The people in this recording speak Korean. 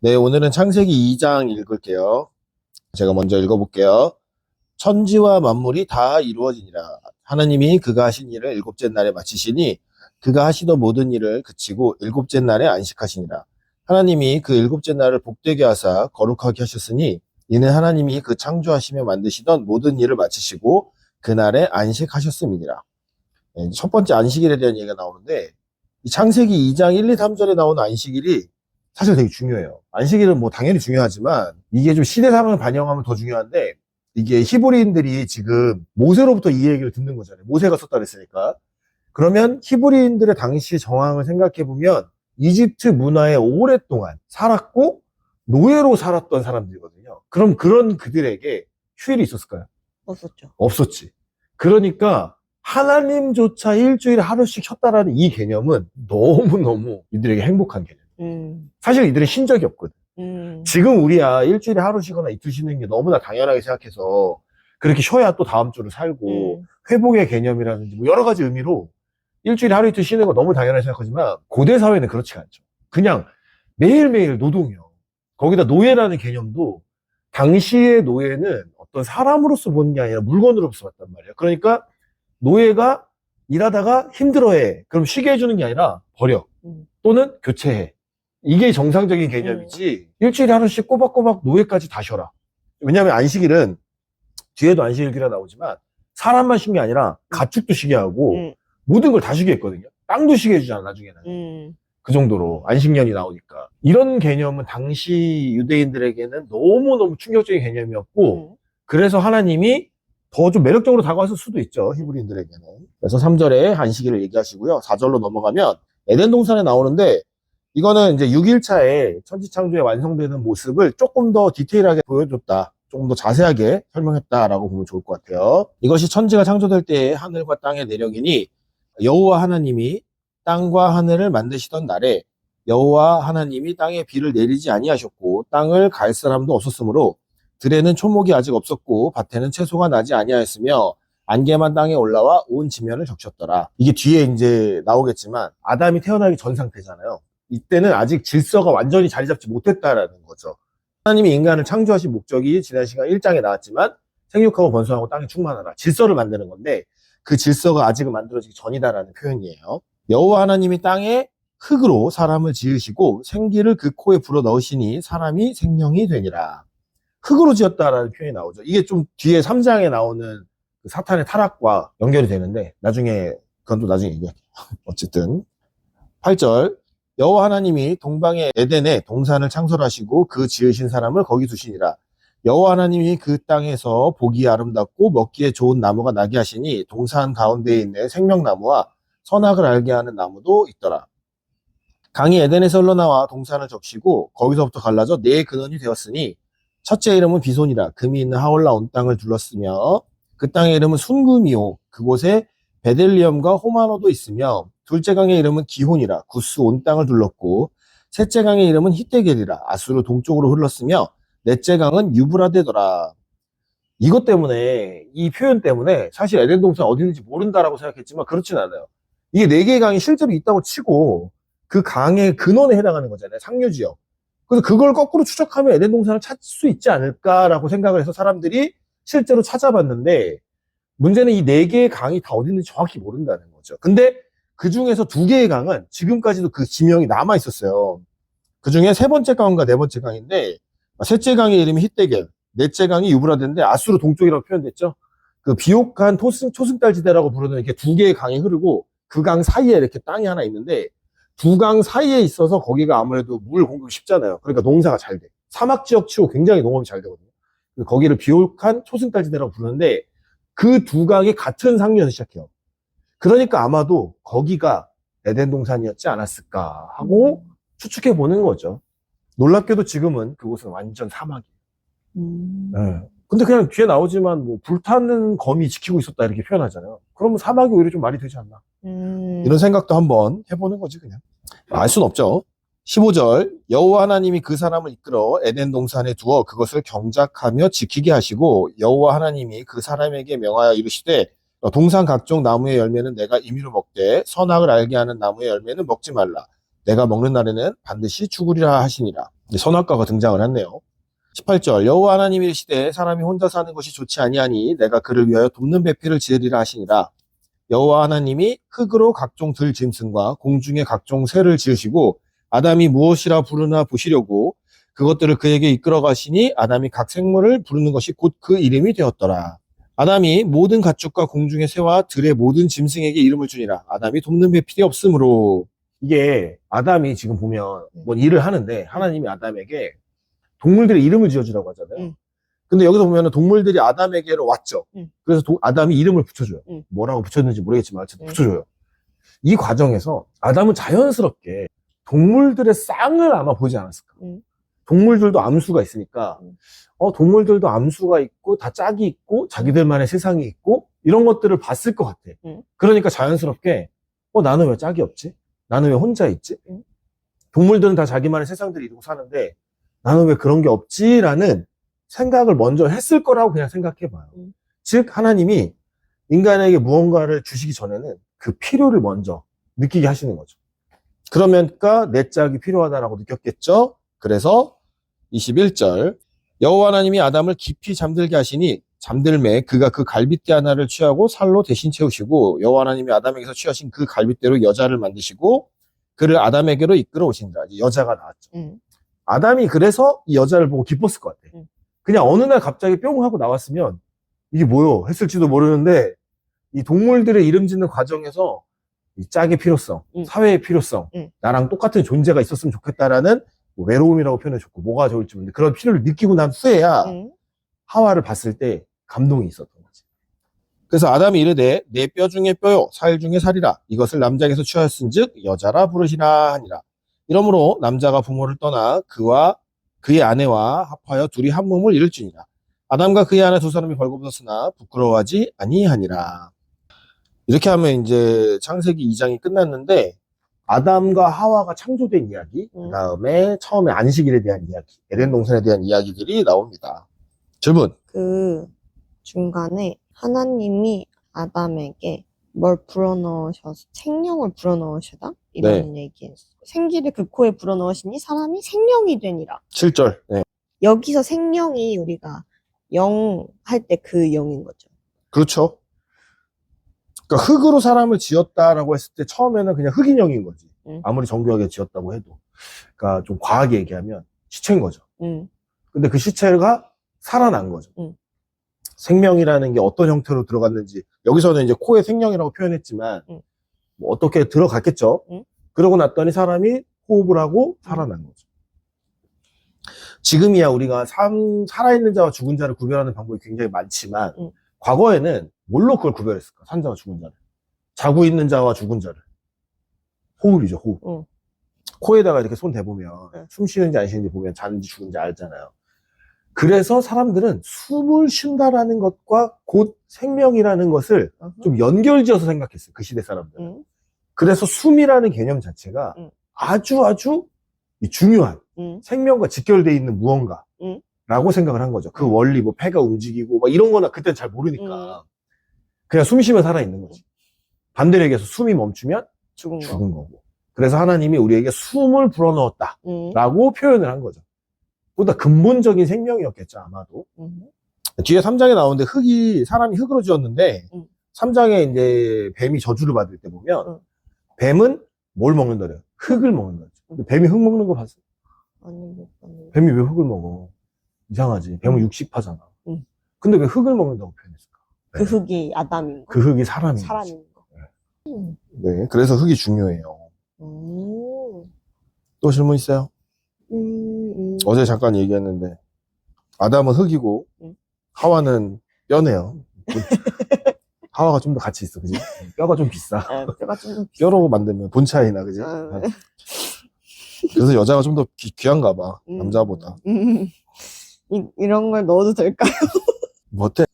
네, 오늘은 창세기 2장 읽을게요. 제가 먼저 읽어볼게요. 천지와 만물이 다 이루어지니라. 하나님이 그가 하신 일을 일곱째 날에 마치시니 그가 하시던 모든 일을 그치고 일곱째 날에 안식하시니라. 하나님이 그 일곱째 날을 복되게 하사 거룩하게 하셨으니 이는 하나님이 그 창조하시며 만드시던 모든 일을 마치시고 그날에 안식하셨음이니라. 네, 첫 번째 안식일에 대한 얘기가 나오는데 이 창세기 2장 1, 2, 3절에 나오는 안식일이 사실 되게 중요해요. 안식일은 뭐 당연히 중요하지만 이게 좀 시대 상황을 반영하면 더 중요한데 이게 히브리인들이 지금 모세로부터 이 얘기를 듣는 거잖아요. 모세가 썼다 그랬으니까. 그러면 히브리인들의 당시 정황을 생각해 보면 이집트 문화에 오랫동안 살았고 노예로 살았던 사람들이거든요. 그럼 그런 그들에게 휴일이 있었을까요? 없었죠. 없었지. 그러니까 하나님조차 일주일에 하루씩 쉬었다라는 이 개념은 너무너무 이들에게 행복한 개념. 사실 이들은 쉰 적이 없거든. 지금 우리야 일주일에 하루 쉬거나 이틀 쉬는 게 너무나 당연하게 생각해서 그렇게 쉬어야 또 다음 주를 살고 회복의 개념이라든지 뭐 여러 가지 의미로 일주일에 하루 이틀 쉬는 거 너무 당연하게 생각하지만 고대 사회는 그렇지가 않죠. 그냥 매일매일 노동이요. 거기다 노예라는 개념도 당시의 노예는 어떤 사람으로서 보는 게 아니라 물건으로서 봤단 말이에요. 그러니까 노예가 일하다가 힘들어해. 그럼 쉬게 해주는 게 아니라 버려. 또는 교체해. 이게 정상적인 개념이지 일주일에 하루씩 꼬박꼬박 노예까지 다 쉬어라. 왜냐하면 안식일은 뒤에도 안식일기라 나오지만 사람만 쉬는 게 아니라 가축도 쉬게 하고 모든 걸 다 쉬게 했거든요. 땅도 쉬게 해주잖아 나중에는. 그 정도로 안식년이 나오니까. 이런 개념은 당시 유대인들에게는 너무너무 충격적인 개념이었고 그래서 하나님이 더 좀 매력적으로 다가왔을 수도 있죠. 히브리인들에게는. 그래서 3절에 안식일을 얘기하시고요. 4절로 넘어가면 에덴 동산에 나오는데 이거는 이제 6일차에 천지창조의 완성되는 모습을 조금 더 디테일하게 보여줬다. 조금 더 자세하게 설명했다라고 보면 좋을 것 같아요. 이것이 천지가 창조될 때의 하늘과 땅의 내력이니 여호와 하나님이 땅과 하늘을 만드시던 날에 여호와 하나님이 땅에 비를 내리지 아니하셨고 땅을 갈 사람도 없었으므로 들에는 초목이 아직 없었고 밭에는 채소가 나지 아니하였으며 안개만 땅에 올라와 온 지면을 적셨더라. 이게 뒤에 이제 나오겠지만 아담이 태어나기 전 상태잖아요. 이때는 아직 질서가 완전히 자리 잡지 못했다라는 거죠. 하나님이 인간을 창조하신 목적이 지난 시간 1장에 나왔지만 생육하고 번성하고 땅에 충만하라. 질서를 만드는 건데 그 질서가 아직은 만들어지기 전이다라는 표현이에요. 여호와 하나님이 땅에 흙으로 사람을 지으시고 생기를 그 코에 불어 넣으시니 사람이 생명이 되니라. 흙으로 지었다라는 표현이 나오죠. 이게 좀 뒤에 3장에 나오는 그 사탄의 타락과 연결이 되는데 나중에 그건 또 나중에 얘기할게요. 어쨌든 8절 여호와 하나님이 동방의 에덴에 동산을 창설하시고 그 지으신 사람을 거기 두시니라. 여호와 하나님이 그 땅에서 보기 아름답고 먹기에 좋은 나무가 나게 하시니 동산 가운데에 있는 생명나무와 선악을 알게 하는 나무도 있더라. 강이 에덴에서 흘러나와 동산을 적시고 거기서부터 갈라져 네 근원이 되었으니 첫째 이름은 비손이라. 금이 있는 하올라 온 땅을 둘렀으며 그 땅의 이름은 순금이요 그곳에 베델리엄과 호마노도 있으며 둘째 강의 이름은 기혼이라. 구스 온 땅을 둘렀고 셋째 강의 이름은 히데겔이라. 아수르 동쪽으로 흘렀으며 넷째 강은 유브라데더라. 이것 때문에 이 표현 때문에 사실 에덴 동산 어디 있는지 모른다라고 생각했지만 그렇진 않아요. 이게 네 개의 강이 실제로 있다고 치고 그 강의 근원에 해당하는 거잖아요. 상류지역. 그래서 그걸 거꾸로 추적하면 에덴 동산을 찾을 수 있지 않을까라고 생각을 해서 사람들이 실제로 찾아봤는데 문제는 이 네 개의 강이 다 어디 있는지 정확히 모른다는 거죠. 근데 그 중에서 두 개의 강은 지금까지도 그 지명이 남아 있었어요. 그 중에 세 번째 강과 네 번째 강인데 셋째 강의 이름이 히데겔, 넷째 강이 유브라데인데 아수르 동쪽이라고 표현됐죠. 그 비옥한 초승달지대라고 부르는 이렇게 두 개의 강이 흐르고 그 강 사이에 이렇게 땅이 하나 있는데 두 강 사이에 있어서 거기가 아무래도 물 공급이 쉽잖아요. 그러니까 농사가 잘 돼. 사막 지역 치고 굉장히 농업이 잘 되거든요. 거기를 비옥한 초승달지대라고 부르는데 그 두 강이 같은 상류에서 시작해요. 그러니까 아마도 거기가 에덴 동산이었지 않았을까 하고 추측해 보는 거죠. 놀랍게도 지금은 그곳은 완전 사막이에요. 네. 근데 그냥 뒤에 나오지만 뭐 불타는 검이 지키고 있었다 이렇게 표현하잖아요. 그러면 사막이 오히려 좀 말이 되지 않나. 이런 생각도 한번 해보는 거지 그냥. 알 수는 없죠. 15절 여호와 하나님이 그 사람을 이끌어 에덴 동산에 두어 그것을 경작하며 지키게 하시고 여호와 하나님이 그 사람에게 명하여 이르시되 동산 각종 나무의 열매는 내가 임의로 먹되 선악을 알게 하는 나무의 열매는 먹지 말라. 내가 먹는 날에는 반드시 죽으리라 하시니라. 선악과가 등장을 했네요. 18절 여호와 하나님이 이르시되 사람이 혼자 사는 것이 좋지 아니하니 내가 그를 위하여 돕는 배필을 지으리라 하시니라. 여호와 하나님이 흙으로 각종 들 짐승과 공중의 각종 새를 지으시고 아담이 무엇이라 부르나 보시려고 그것들을 그에게 이끌어 가시니 아담이 각 생물을 부르는 것이 곧 그 이름이 되었더라. 아담이 모든 가축과 공중의 새와 들의 모든 짐승에게 이름을 주니라. 아담이 돕는 배필이 없으므로. 이게 아담이 지금 보면 뭔 일을 하는데 하나님이 아담에게 동물들의 이름을 지어주라고 하잖아요. 근데 여기서 보면은 동물들이 아담에게로 왔죠. 그래서 아담이 이름을 붙여줘요. 뭐라고 붙였는지 모르겠지만 어쨌든 붙여줘요. 이 과정에서 아담은 자연스럽게 동물들의 쌍을 아마 보지 않았을까. 동물들도 암수가 있으니까 동물들도 암수가 있고 다 짝이 있고 자기들만의 세상이 있고 이런 것들을 봤을 것 같아. 그러니까 자연스럽게 나는 왜 짝이 없지? 나는 왜 혼자 있지? 동물들은 다 자기만의 세상들을 이루고 사는데 나는 왜 그런 게 없지? 라는 생각을 먼저 했을 거라고 그냥 생각해봐요. 즉 하나님이 인간에게 무언가를 주시기 전에는 그 필요를 먼저 느끼게 하시는 거죠. 그러니까 내 짝이 필요하다라고 느꼈겠죠. 그래서 21절 여호와 하나님이 아담을 깊이 잠들게 하시니 잠들매 그가 그 갈빗대 하나를 취하고 살로 대신 채우시고 여호와 하나님이 아담에게서 취하신 그 갈빗대로 여자를 만드시고 그를 아담에게로 이끌어 오신다. 여자가 나왔죠. 아담이 그래서 이 여자를 보고 기뻤을 것 같아. 그냥 어느 날 갑자기 뿅 하고 나왔으면 이게 뭐요? 했을지도 모르는데 이 동물들의 이름 짓는 과정에서 이 짝의 필요성, 사회의 필요성, 나랑 똑같은 존재가 있었으면 좋겠다라는 외로움이라고 표현해줬고 뭐가 좋을지 모르는데 그런 필요를 느끼고 난 후에야 하와를 봤을 때 감동이 있었던 거지. 그래서 아담이 이르되 내 뼈 중에 뼈요 살 중에 살이라 이것을 남자에게서 취하였은즉 여자라 부르시라 하니라. 이러므로 남자가 부모를 떠나 그와 그의 아내와 합하여 둘이 한 몸을 이룰지니라. 아담과 그의 아내 두 사람이 벌거벗었으나 부끄러워하지 아니하니라. 이렇게 하면 이제 창세기 2장이 끝났는데 아담과 하와가 창조된 이야기, 그 다음에 처음에 안식일에 대한 이야기, 에덴 동산에 대한 이야기들이 나옵니다. 질문. 그 중간에 하나님이 아담에게 뭘 불어넣으셔서 생명을 불어넣으시다? 이런 얘기했어. 생기를 그 코에 불어넣으시니 사람이 생명이 되니라. 7절. 네. 여기서 생명이 우리가 영 할 때 그 영인 거죠. 그렇죠. 그러니까 흙으로 사람을 지었다라고 했을 때 처음에는 그냥 흑인형인 거지. 아무리 정교하게 지었다고 해도. 그러니까 좀 과하게 얘기하면 시체인 거죠. 근데 그 시체가 살아난 거죠. 생명이라는 게 어떤 형태로 들어갔는지 여기서는 이제 코에 생명이라고 표현했지만 뭐 어떻게 들어갔겠죠. 그러고 났더니 사람이 호흡을 하고 살아난 거죠. 지금이야 우리가 살아있는 자와 죽은 자를 구별하는 방법이 굉장히 많지만 과거에는 뭘로 그걸 구별했을까? 산 자와 죽은 자를. 자고 있는 자와 죽은 자를. 호흡이죠, 호흡. 코에다가 이렇게 손 대보면 숨 쉬는지 안 쉬는지 보면 자는지 죽은지 알잖아요. 그래서 사람들은 숨을 쉰다라는 것과 곧 생명이라는 것을 좀 연결지어서 생각했어요. 그 시대 사람들은. 그래서 숨이라는 개념 자체가 아주 중요한 생명과 직결되어 있는 무언가라고 생각을 한 거죠. 그 원리, 뭐 폐가 움직이고 막 이런 거나 그때는 잘 모르니까 그냥 숨 쉬면 살아있는 거지. 반대로 얘기해서 숨이 멈추면 죽은 거고. 그래서 하나님이 우리에게 숨을 불어넣었다라고 표현을 한 거죠. 보다 근본적인 생명이었겠죠, 아마도. 뒤에 3장에 나오는데 사람이 흙으로 지었는데 3장에 이제 뱀이 저주를 받을 때 보면 뱀은 뭘 먹는다래요? 흙을 먹는다죠. 근데 뱀이 흙 먹는 거 봤어요? 아니. 뱀이 왜 흙을 먹어? 이상하지. 뱀은 육식파잖아. 근데 왜 흙을 먹는다고 표현했을까? 그 흙이 아담인 거. 그 흙이 사람인 거. 네, 그래서 흙이 중요해요. 또 질문 있어요? 어제 잠깐 얘기했는데 아담은 흙이고 하와는 뼈네요. 하와가 좀 더 가치 있어, 그지? 뼈가 좀 비싸. 뼈가 좀 뼈로 만들면 돈 차이나, 그지? 그래서 여자가 좀 더 귀한가 봐, 남자보다. 이런 걸 넣어도 될까요? 뭐 어때?